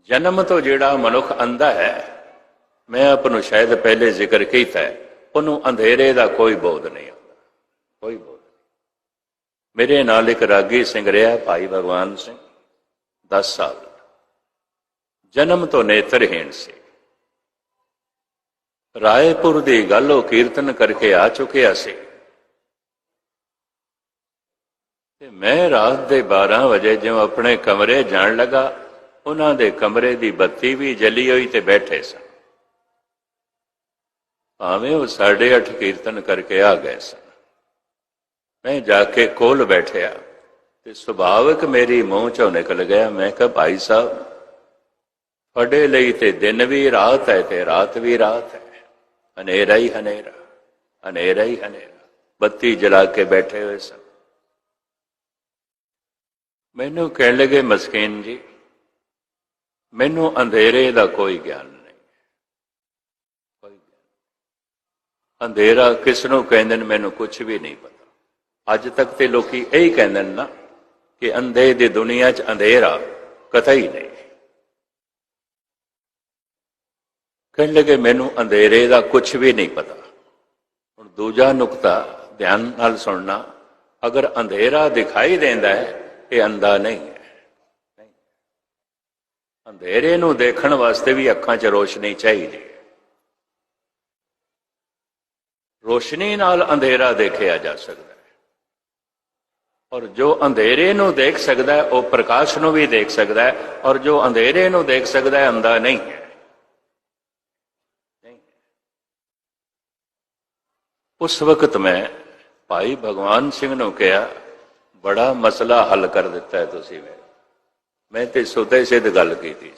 जन्म तो जिहड़ा मनुख अंधा है, मैं आपनों शायद पहले जिक्र किया है, उन्होंने अंधेरे का कोई बोध नहीं आता, कोई बोध नहीं। मेरे नाल एक रागी सिंह रहा भाई भगवान सिंह, 10 साल, जन्म तो नेत्रहीन से। रायपुर की गल वो कीर्तन करके आ चुकिया से। मैं रात के 12 बजे जो अपने कमरे जान लगा, उन्होंने कमरे की बत्ती भी जली हुई ते बैठे सन, भावें वो 8:30 कीर्तन करके आ गए सन। मैं जाके कोल बैठया ते सुभाविक मेरी मूँह चों निकल गया, मैं कहा भाई साहब थोड़े लिए ते दिन भी रात है ते रात भी रात है, हनेरा ही हनेरा, हनेरा ही हनेरा, बत्ती जला के बैठे हुए सन। मैनू कह लगे मस्कीन जी, मैनू अंधेरे का कोई ज्ञान नहीं, कोई ज्ञान। अंधेरा किसनों कहते हैं मैनू कुछ भी नहीं पता। अज तक तो लोग यही कहते हैं ना कि अंधे दी दुनिया च अंधेरा कतई नहीं। कह लगे मैनू अंधेरे का कुछ भी नहीं पता। हुण दूजा नुकता ध्यान नाल सुनना, अगर अंधेरा दिखाई देंदा है ये अंधा नहीं है। अंधेरे नूं देखण वास्ते भी अखां च रोशनी चाहिए। रोशनी नाल अंधेरा देखिया जा सकता है, और जो अंधेरे नूं देख सकता है वह प्रकाश नूं भी देख सकता है, और जो अंधेरे नूं देख सकता है अंधा नहीं है। उस वक्त मैं भाई भगवान सिंह नूं कहा, बड़ा मसला हल कर दिता है तुसीं। मैं तो सुते सिद्ध गल की थी,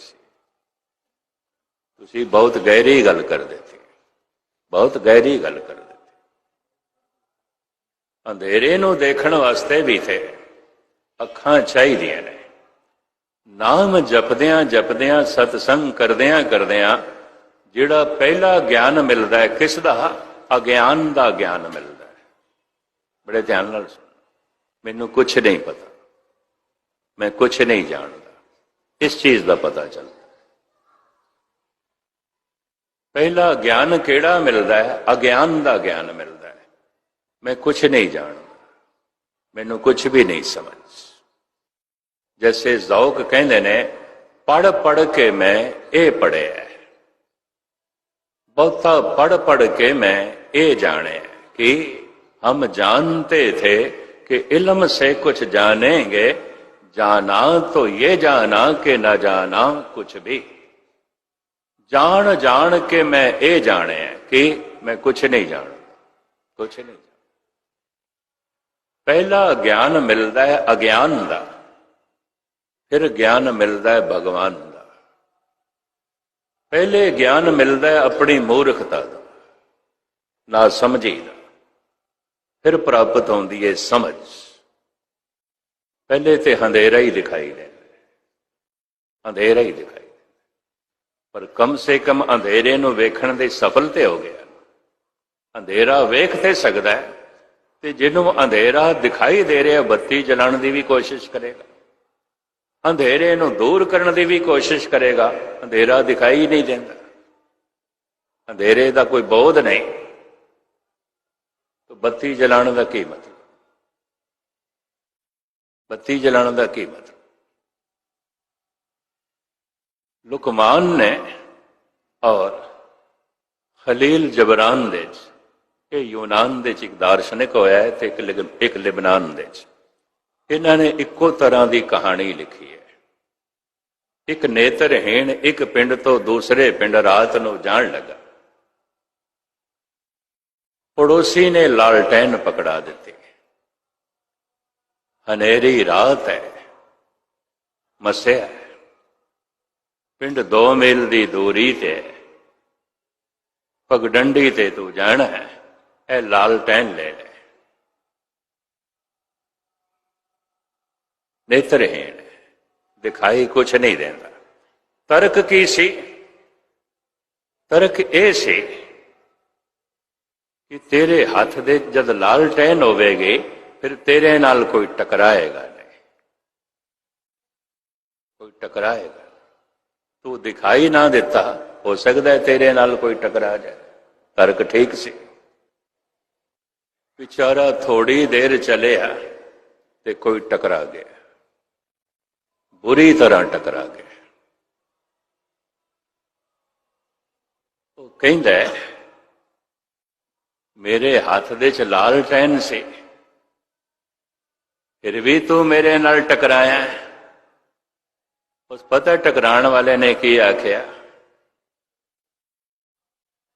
तुसी बहुत गहरी गल कर देती, बहुत गहरी गल कर देती। अंधेरे नूं देखण वास्ते भी थे अखां चाहिए ने। नाम जपदियां जपदियां सतसंग करदियां करदियां जिहड़ा पहला ज्ञान मिलता है किसदा, अज्ञान का ज्ञान मिलता है। बड़े ध्यान नाल सुन, मैनू कुछ नहीं पता, मैं कुछ नहीं जानता, इस चीज का पता चलता। पहला ज्ञान केड़ा मिलता है, अज्ञान का ज्ञान मिलता है। मैं कुछ नहीं जानता, मैनू कुछ भी नहीं समझ। जैसे ज़ौक कहते ने, पढ़ पढ़ के मैं ये पढ़े है, बहुता पढ़ पढ़ के मैं ये जाने कि हम जानते थे कि इल्म से कुछ जानेंगे, जाना तो ये जाना कि न जाना कुछ भी। जान जान के मैं ये जाने कि मैं कुछ नहीं जानता, कुछ नहीं जानता। पहला ज्ञान मिलता है अज्ञान का, फिर ज्ञान मिलता है भगवान का। पहले ज्ञान मिलता है अपनी मूर्खता का, ना समझी का, फिर प्राप्त होती है समझ। पहले तो अंधेरा ही दिखाई देता, अंधेरा ही दिखाई देता, पर कम से कम अंधेरे नूं वेखण दे सफल ते हो गया। अंधेरा वेख ते सकदा है, ते जिन्हों अंधेरा दिखाई दे रहा बत्ती जलाने की भी कोशिश करेगा, अंधेरे नूं दूर करने की भी कोशिश करेगा, अंधेरा दिखाई ही नहीं देता। अंधेरे का कोई बोध नहीं, तो बत्ती जलाने का की मतलब, बत्ती जलाने का की मतलब। लुकमान ने और खलील जबरान दे ये यूनान दे एक दार्शनिक होया है, तो एक लिबनान दे इन्होंने इक्को तरह की कहानी लिखी है। एक नेत्रहीन एक पिंड तो दूसरे पिंड रात नूं जाण लगा। पड़ोसी ने लालटेन पकड़ा दी, हनेरी रात है, मसिया है, पिंड 2 मील की दूरी ते, पगडंडी ते तू जाना है, ए लालटेन ले ले। नेत्रहीन दिखाई कुछ नहीं देता। तर्क की सी? तर्क ए सी कि तेरे हाथ दे जद लालटेन होवेगी फिर तेरे नाल कोई टकराएगा नहीं, कोई टकराएगा। तू दिखाई ना दिता, हो सकता है तेरे नाल कोई टकरा जाए। तर्क ठीक सी। बेचारा थोड़ी देर चलिया ते कोई टकरा गया, बुरी तरह टकरा गया। वो कहंदा मेरे हाथ दे च लालटैन से, फिर भी तू मेरे नाल टकराया। उस पता टकराने वाले ने की आख्या,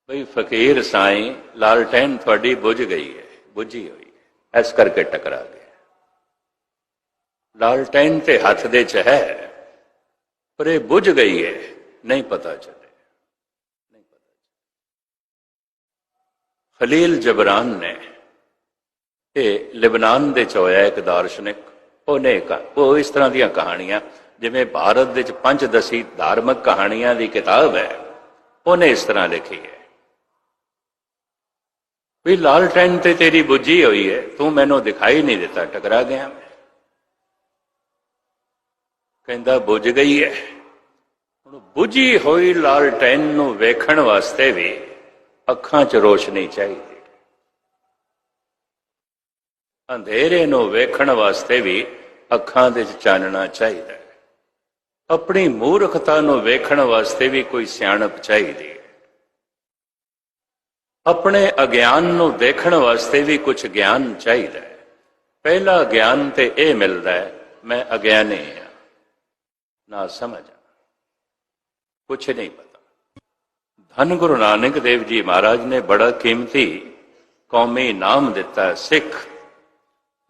भाई फकीर साईं लालटैन थोड़ी बुझ गई है, बुझी हुई है, इस करके टकरा गया। लालटैन ते हाथ दे च है, पर ये बुझ गई है, नहीं पता चले। खलील जबरान ने, लिबनान दे होया एक दार्शनिक, वो इस तरह दी कहानियां, जिवें भारत दे पंचदसी धार्मिक कहानियां की किताब है, उन्हें इस तरह लिखी है भी लालटैन ते तेरी बुझी हुई है, तू मैनू दिखाई नहीं देता, टकरा गया मैं। कहंदा बुझ गई है। हुण बुझी हुई लालटैन नू वेखण वास्ते भी अखां च रोशनी चाहिए, अंधेरे नू वेखण वास्ते भी अखां दे चानना चाहिए, अपनी मूर्खता नू वेखण वास्ते भी कोई सियाणप चाहिए, अपने अज्ञान नू देखण वास्ते भी कुछ ज्ञान चाहिए। पहला ज्ञान ते यह मिलता है, मैं अज्ञानी हाँ, ना समझ, कुछ नहीं पता। धन गुरु नानक देव जी महाराज ने बड़ा कीमती कौमी नाम दिता है, सिख।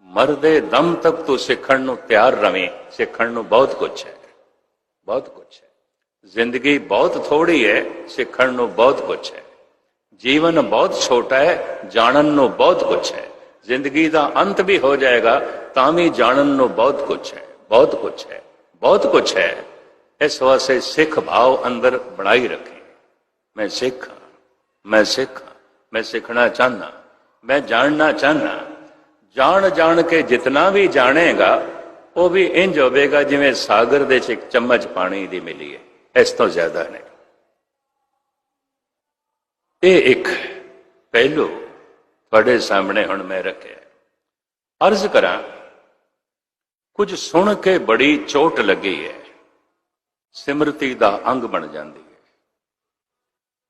मरदे दम तक तू सिखण नू तैयार रवें, सिखण नू बहुत कुछ है, बहुत कुछ है। जिंदगी बहुत थोड़ी है, सिखण नू बहुत कुछ है। जीवन बहुत छोटा है, जानन नू बहुत कुछ है। जिंदगी का अंत भी हो जाएगा, तामी जानन नू बहुत कुछ है, बहुत कुछ है, बहुत कुछ है। इस वास्ते सिख भाव अंदर बनाई रखें। मैं सिख हाँ, मैं सिख हाँ, मैं सीखना चाहना, मैं जानना चाहना। जान जान के जितना भी जानेगा वो भी इंज होवेगा जिवें सागर दे च एक चम्मच पानी दी मिली है, इस तो ज्यादा नहीं। ये एक पहलू थोड़े सामने हुण मैं रखे। अर्ज करा, कुछ सुन के बड़ी चोट लगी है, सिमरती दा अंग बन जाती है।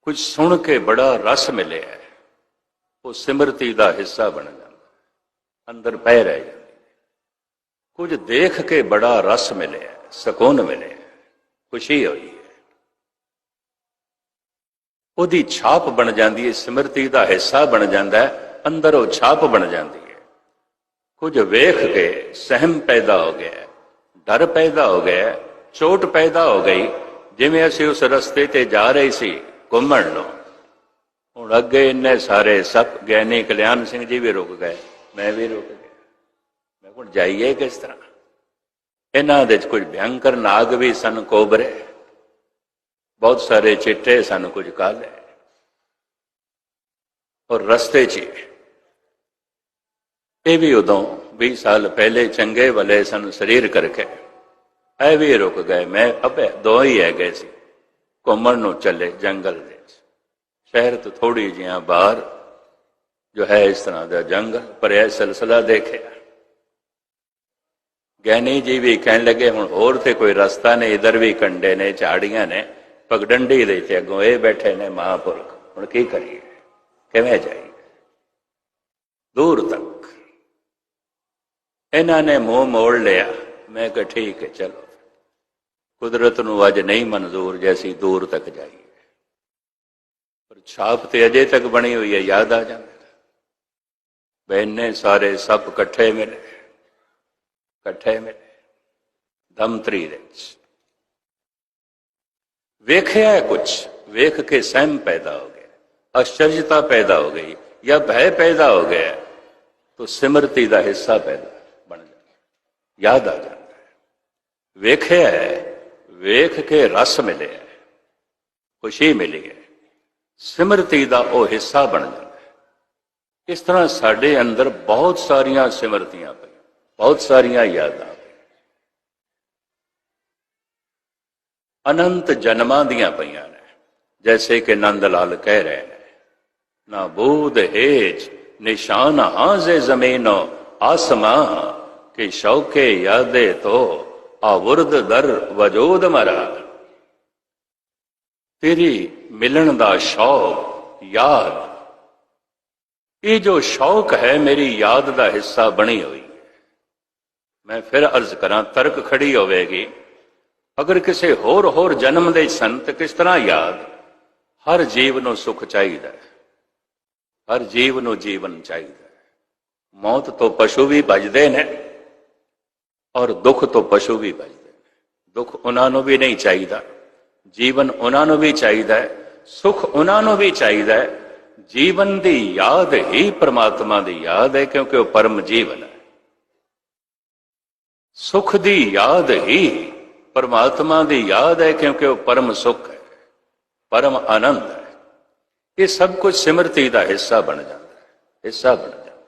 कुछ सुन के बड़ा रस मिले है, वो सिमरती दा हिस्सा बन जाता, अंदर पै रह जाती। कुछ देख के बड़ा रस मिले है, सुकून मिले है, खुशी हुई है, ਉਹਦੀ छाप बन जाती है, सिमरती का हिस्सा बन जाता है, अंदर वो छाप बन जाती है। कुछ वेख के सहम पैदा हो गया, डर पैदा हो गया, चोट पैदा हो गई। जिवें असीं उस रस्ते ते जा रहे सी घुमण नूं, हुण अगे इन्ने सारे सप, ज्ञानी कल्याण सिंह जी भी रुक गए, मैं भी रुक गया। मैं हुण जाइए किस तरह। इन्हां दे कुछ भयंकर नाग भी सन, कोबरे, बहुत सारे चिट्टे सन, कुछ काले। और रस्ते च ये भी उदों 20 साल पहले चंगे भले सन शरीर करके, ऐ भी रुक गए। मैं अब दो ही है गए सी, घूमण नूं चले जंगल दे, शहर तो थोड़ी जिहां बाहर जो है इस तरह का जंगल, पर यह सिलसिला देखे। ज्ञानी जी भी कहने लगे, हुण होर ते कोई रास्ता नहीं, इधर भी कंडे ने, झाड़ियां ने, पगडंडी दे ते अगों ये बैठे ने महापुरख, हुण की करिए, किवें जाइए दूर तक। इन्हां ने मुंह मोड़ लिया। मैं कहा ठीक है, चलो, कुदरत नूं अज नहीं मंजूर जैसी दूर तक जाइए, पर छाप ते अजे तक बनी हुई है, याद आ जाता। इन्ने सारे सप कट्ठे मिले, कट्ठे मिले दमतरी दे विच। वेख्या है कुछ, वेख के सहम पैदा हो गया, आश्चर्यता पैदा हो गई, या भय पैदा हो गया, तो सिमरती का हिस्सा पैदा बन जाता, याद आ जाता है। वेख्या है, वेख के रस मिले है, खुशी मिली है, सिमरती का वो हिस्सा बन जाता है। इस तरह साडे अंदर बहुत सारियां सिमरतियां पई, बहुत सारियां यादां। ਅਨੰਤ ਜਨਮਾਂ ਦੀਆਂ ਪਈਆਂ ਨੇ। ਜੈਸੇ ਕਿ ਨੰਦ ਲਾਲ ਕਹਿ ਰਹੇ ਨੇ, ਨਾ ਬੂਦ ਹੇਜ ਨਿਸ਼ਾਨ ਹਾਜ਼ੇ ਜ਼ਮੀਨੋ ਆਸਮਾਂ ਕਿ ਸ਼ੌਕੇ ਯਾਦੇ ਤੋ ਆਵੁਰਦ ਦਰ ਵਜੂਦ ਮਰਾ। ਤੇਰੀ ਮਿਲਣ ਦਾ ਸ਼ੌਕ, ਯਾਦ, ਇਹ ਜੋ ਸ਼ੌਕ ਹੈ ਮੇਰੀ ਯਾਦ ਦਾ ਹਿੱਸਾ ਬਣੀ ਹੋਈ ਹੈ। ਮੈਂ ਫਿਰ ਅਰਜ਼ ਕਰਾਂ, ਤਰਕ ਖੜੀ ਹੋਵੇਗੀ, ਅਗਰ ਕਿਸੇ ਹੋਰ ਜਨਮ ਦੇ ਸਨ ਤਾਂ ਕਿਸ ਤਰ੍ਹਾਂ ਯਾਦ? ਹਰ ਜੀਵ ਨੂੰ ਸੁਖ ਚਾਹੀਦਾ ਹੈ, ਹਰ ਜੀਵ ਨੂੰ ਜੀਵਨ ਚਾਹੀਦਾ ਹੈ। ਮੌਤ ਤੋਂ ਪਸ਼ੂ ਵੀ ਭਜਦੇ ਨੇ ਔਰ ਦੁੱਖ ਤੋਂ ਪਸ਼ੂ ਵੀ ਭਜਦੇ ਨੇ। ਦੁੱਖ ਉਹਨਾਂ ਨੂੰ ਵੀ ਨਹੀਂ ਚਾਹੀਦਾ, ਜੀਵਨ ਉਹਨਾਂ ਨੂੰ ਵੀ ਚਾਹੀਦਾ ਹੈ, ਸੁਖ ਉਹਨਾਂ ਨੂੰ ਵੀ ਚਾਹੀਦਾ ਹੈ। ਜੀਵਨ ਦੀ ਯਾਦ ਹੀ ਪ੍ਰਮਾਤਮਾ ਦੀ ਯਾਦ ਹੈ, ਕਿਉਂਕਿ ਉਹ ਪਰਮ ਜੀਵਨ ਹੈ। ਸੁਖ ਦੀ ਯਾਦ ਹੀ परमात्मा की याद है, क्योंकि वह परम सुख है, परम आनंद है। ये सब कुछ सिमरती का हिस्सा बन जाता है, हिस्सा बन जाता है।